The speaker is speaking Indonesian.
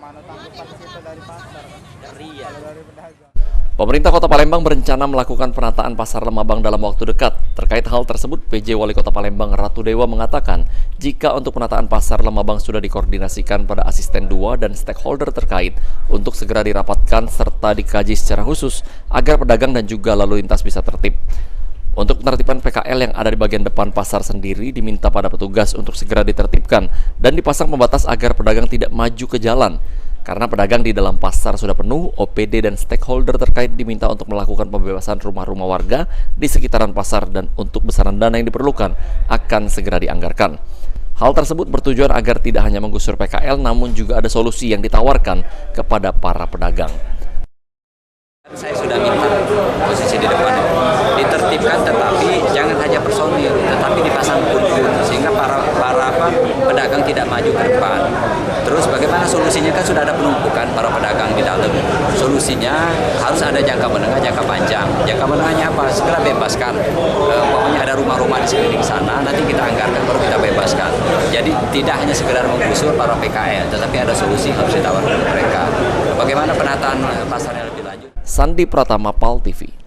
mana tanggapan kita dari pasar kan? Dari pedagang. Pemerintah Kota Palembang berencana melakukan penataan Pasar Lemabang dalam waktu dekat. Terkait hal tersebut, PJ Wali Kota Palembang Ratu Dewa mengatakan, jika untuk penataan Pasar Lemabang sudah dikoordinasikan pada asisten 2 dan stakeholder terkait untuk segera dirapatkan serta dikaji secara khusus agar pedagang dan juga lalu lintas bisa tertib. Untuk penertiban PKL yang ada di bagian depan pasar sendiri diminta pada petugas untuk segera ditertibkan dan dipasang pembatas agar pedagang tidak maju ke jalan. Karena pedagang di dalam pasar sudah penuh, OPD dan stakeholder terkait diminta untuk melakukan pembebasan rumah-rumah warga di sekitaran pasar dan untuk besaran dana yang diperlukan akan segera dianggarkan. Hal tersebut bertujuan agar tidak hanya menggusur PKL namun juga ada solusi yang ditawarkan kepada para pedagang. Saya sudah minta posisi di depan ditertibkan, tetapi jangan hanya personil, tetapi dipasang pun sehingga para pedagang tidak maju ke depan. Terus bagaimana solusinya, kan sudah ada penumpukan para pedagang di dalam. Solusinya harus ada jangka menengah, jangka panjang. Jangka menengahnya apa? Segera bebaskan. Pokoknya ada rumah-rumah di sekeliling sana, nanti kita anggarkan baru kita bebaskan. Jadi tidak hanya sekedar menggusur para PKL, tetapi ada solusi harus ditawarkan mereka. Bagaimana penataan pasarnya lebih lanjut? Sandi Pratama, PAL TV.